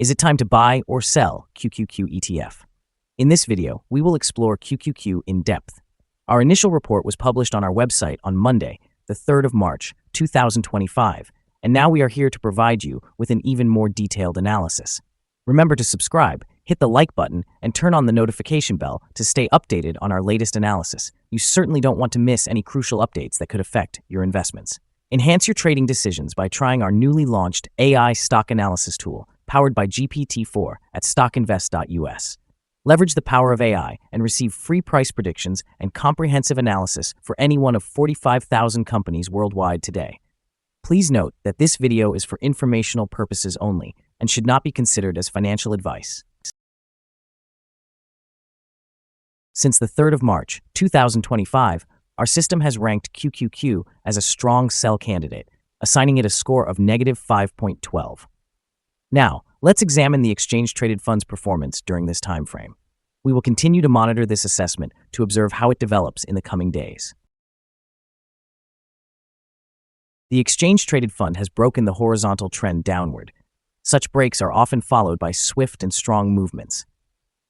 Is it time to buy or sell QQQ ETF? In this video, we will explore QQQ in depth. Our initial report was published on our website on Monday, the 3rd of March, 2025, and now we are here to provide you with an even more detailed analysis. Remember to subscribe, hit the like button, and turn on the notification bell to stay updated on our latest analysis. You certainly don't want to miss any crucial updates that could affect your investments. Enhance your trading decisions by trying our newly launched AI stock analysis tool, powered by GPT-4 at StockInvest.us. Leverage the power of AI and receive free price predictions and comprehensive analysis for any one of 45,000 companies worldwide today. Please note that this video is for informational purposes only and should not be considered as financial advice. Since the 3rd of March, 2025, our system has ranked QQQ as a strong sell candidate, assigning it a score of -5.12. Now, let's examine the exchange-traded fund's performance during this time frame. We will continue to monitor this assessment to observe how it develops in the coming days. The exchange-traded fund has broken the horizontal trend downward. Such breaks are often followed by swift and strong movements.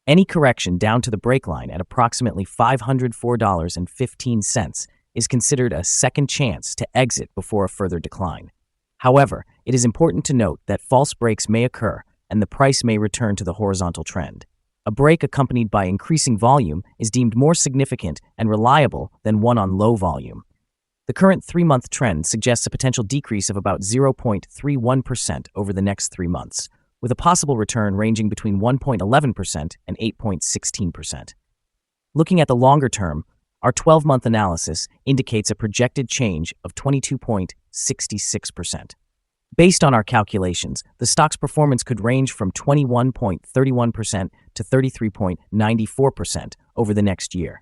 Any correction down to the break line at approximately $504.15 is considered a second chance to exit before a further decline. However, it is important to note that false breaks may occur and the price may return to the horizontal trend. A break accompanied by increasing volume is deemed more significant and reliable than one on low volume. The current 3-month trend suggests a potential decrease of about 0.31% over the next 3 months, with a possible return ranging between 1.11% and 8.16%. Looking at the longer term, our 12-month analysis indicates a projected change of 22.66%. Based on our calculations, the stock's performance could range from 21.31% to 33.94% over the next year.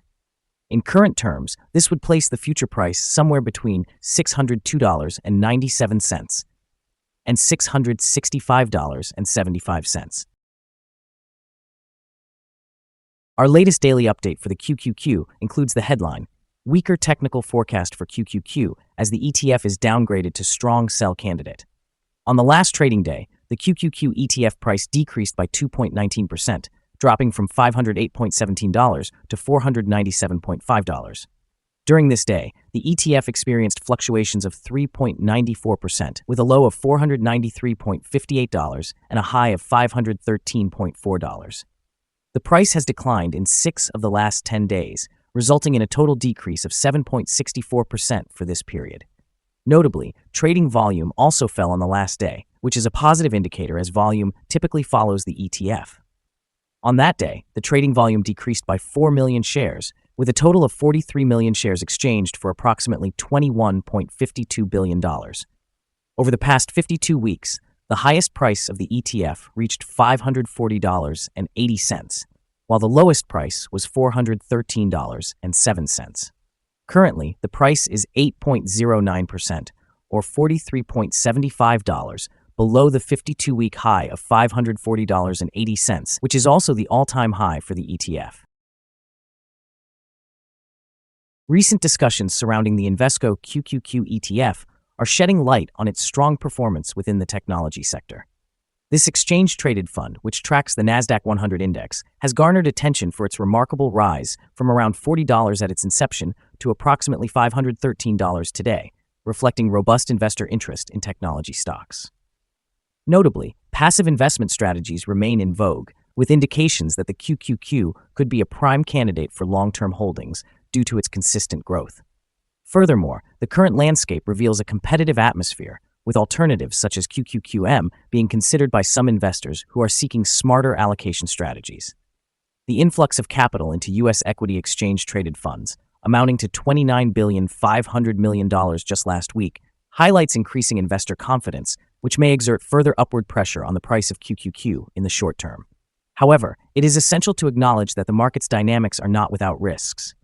In current terms, this would place the future price somewhere between $602.97 and $665.75. Our latest daily update for the QQQ includes the headline, "Weaker technical forecast for QQQ as the ETF is downgraded to strong sell candidate." On the last trading day, the QQQ ETF price decreased by 2.19%, dropping from $508.17 to $497.5. During this day, the ETF experienced fluctuations of 3.94%, with a low of $493.58 and a high of $513.4. The price has declined in 6 of the last 10 days, resulting in a total decrease of 7.64% for this period. Notably, trading volume also fell on the last day, which is a positive indicator as volume typically follows the ETF. On that day, the trading volume decreased by 4 million shares, with a total of 43 million shares exchanged for approximately $21.52 billion. Over the past 52 weeks, the highest price of the ETF reached $540.80, while the lowest price was $413.07. Currently, the price is 8.09%, or $43.75, below the 52-week high of $540.80, which is also the all-time high for the ETF. Recent discussions surrounding the Invesco QQQ ETF are shedding light on its strong performance within the technology sector. This exchange-traded fund, which tracks the Nasdaq 100 index, has garnered attention for its remarkable rise from around $40 at its inception to approximately $513 today, reflecting robust investor interest in technology stocks. Notably, passive investment strategies remain in vogue, with indications that the QQQ could be a prime candidate for long-term holdings due to its consistent growth. Furthermore, the current landscape reveals a competitive atmosphere, with alternatives such as QQQM being considered by some investors who are seeking smarter allocation strategies. The influx of capital into U.S. equity exchange-traded funds, amounting to $29.5 billion just last week, highlights increasing investor confidence, which may exert further upward pressure on the price of QQQ in the short term. However, it is essential to acknowledge that the market's dynamics are not without risks.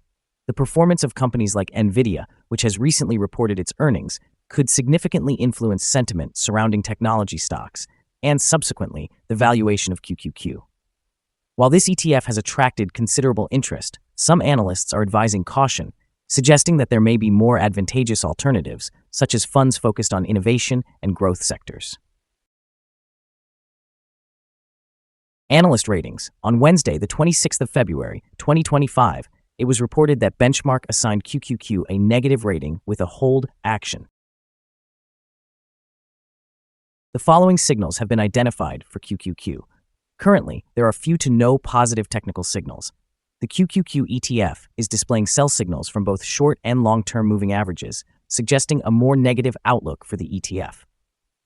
The performance of companies like NVIDIA, which has recently reported its earnings, could significantly influence sentiment surrounding technology stocks and, subsequently, the valuation of QQQ. While this ETF has attracted considerable interest, some analysts are advising caution, suggesting that there may be more advantageous alternatives, such as funds focused on innovation and growth sectors. Analyst ratings. On Wednesday, the 26th of February, 2025, it was reported that Benchmark assigned QQQ a negative rating with a hold action. The following signals have been identified for QQQ. Currently, there are few to no positive technical signals. The QQQ ETF is displaying sell signals from both short and long-term moving averages, suggesting a more negative outlook for the ETF.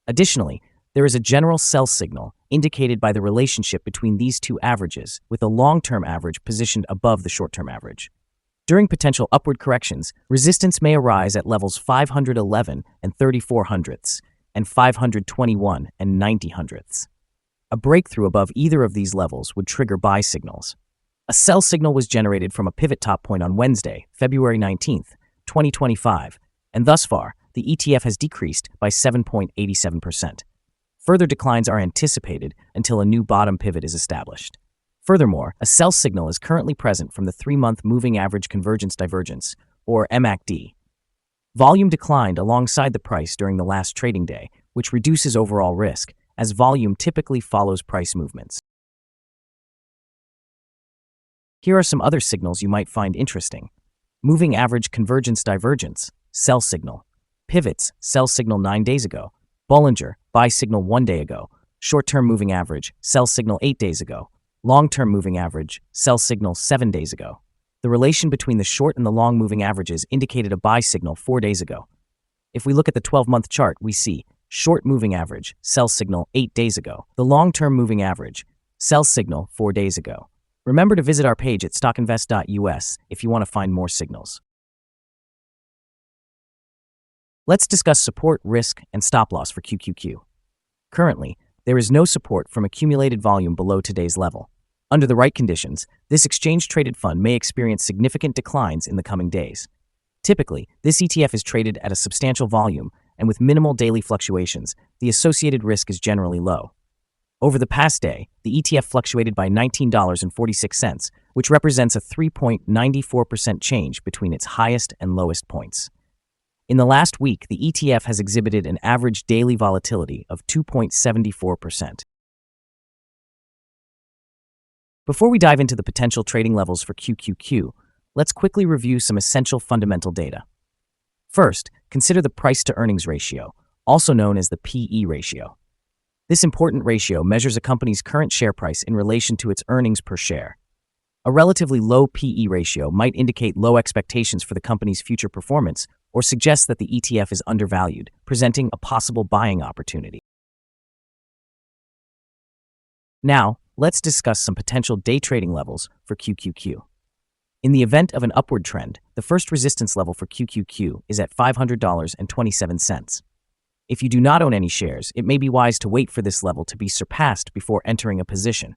Additionally, there is a general sell signal indicated by the relationship between these two averages, with a long-term average positioned above the short-term average. During potential upward corrections, resistance may arise at levels 511 and 34 hundredths and 521 and 90 hundredths. A breakthrough above either of these levels would trigger buy signals. A sell signal was generated from a pivot top point on Wednesday, February 19th, 2025, and thus far, the ETF has decreased by 7.87%. Further declines are anticipated until a new bottom pivot is established. Furthermore, a sell signal is currently present from the 3-month Moving Average Convergence Divergence, or MACD. Volume declined alongside the price during the last trading day, which reduces overall risk, as volume typically follows price movements. Here are some other signals you might find interesting. Moving Average Convergence Divergence, sell signal. Pivots, sell signal 9 days ago. Bollinger, buy signal 1 day ago. Short-term moving average, sell signal 8 days ago. Long-term moving average, sell signal 7 days ago. The relation between the short and the long moving averages indicated a buy signal 4 days ago. If we look at the 12-month chart, we see short moving average, sell signal 8 days ago. The long-term moving average, sell signal 4 days ago. Remember to visit our page at StockInvest.us if you want to find more signals. Let's discuss support, risk, and stop loss for QQQ. Currently, there is no support from accumulated volume below today's level. Under the right conditions, this exchange-traded fund may experience significant declines in the coming days. Typically, this ETF is traded at a substantial volume, and with minimal daily fluctuations, the associated risk is generally low. Over the past day, the ETF fluctuated by $19.46, which represents a 3.94% change between its highest and lowest points. In the last week, the ETF has exhibited an average daily volatility of 2.74%. Before we dive into the potential trading levels for QQQ, let's quickly review some essential fundamental data. First, consider the price-to-earnings ratio, also known as the PE ratio. This important ratio measures a company's current share price in relation to its earnings per share. A relatively low PE ratio might indicate low expectations for the company's future performance or suggest that the ETF is undervalued, presenting a possible buying opportunity. Now, let's discuss some potential day trading levels for QQQ. In the event of an upward trend, the first resistance level for QQQ is at $500.27. If you do not own any shares, it may be wise to wait for this level to be surpassed before entering a position.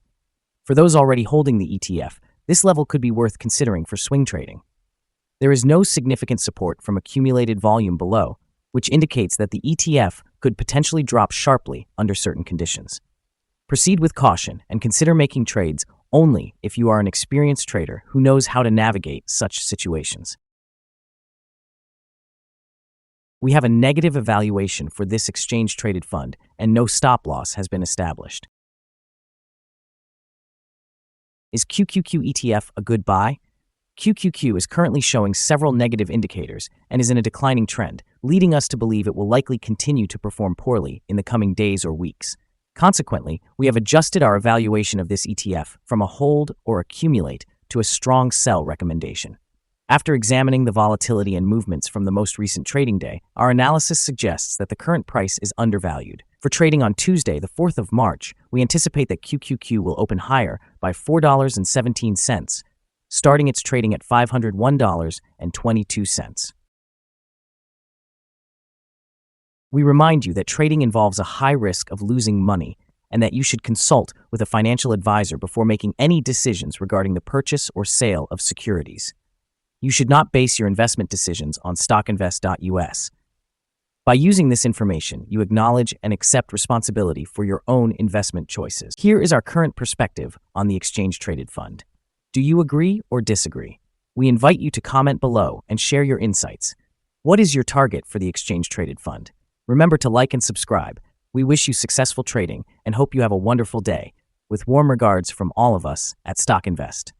For those already holding the ETF, this level could be worth considering for swing trading. There is no significant support from accumulated volume below, which indicates that the ETF could potentially drop sharply under certain conditions. Proceed with caution and consider making trades only if you are an experienced trader who knows how to navigate such situations. We have a negative evaluation for this exchange-traded fund, and no stop loss has been established. Is QQQ ETF a good buy? QQQ is currently showing several negative indicators and is in a declining trend, leading us to believe it will likely continue to perform poorly in the coming days or weeks. Consequently, we have adjusted our evaluation of this ETF from a hold or accumulate to a strong sell recommendation. After examining the volatility and movements from the most recent trading day, our analysis suggests that the current price is undervalued. For trading on Tuesday, the 4th of March, we anticipate that QQQ will open higher by $4.17, starting its trading at $501.22. We remind you that trading involves a high risk of losing money and that you should consult with a financial advisor before making any decisions regarding the purchase or sale of securities. You should not base your investment decisions on StockInvest.us. By using this information, you acknowledge and accept responsibility for your own investment choices. Here is our current perspective on the exchange-traded fund. Do you agree or disagree? We invite you to comment below and share your insights. What is your target for the exchange-traded fund? Remember to like and subscribe. We wish you successful trading and hope you have a wonderful day. With warm regards from all of us at StockInvest.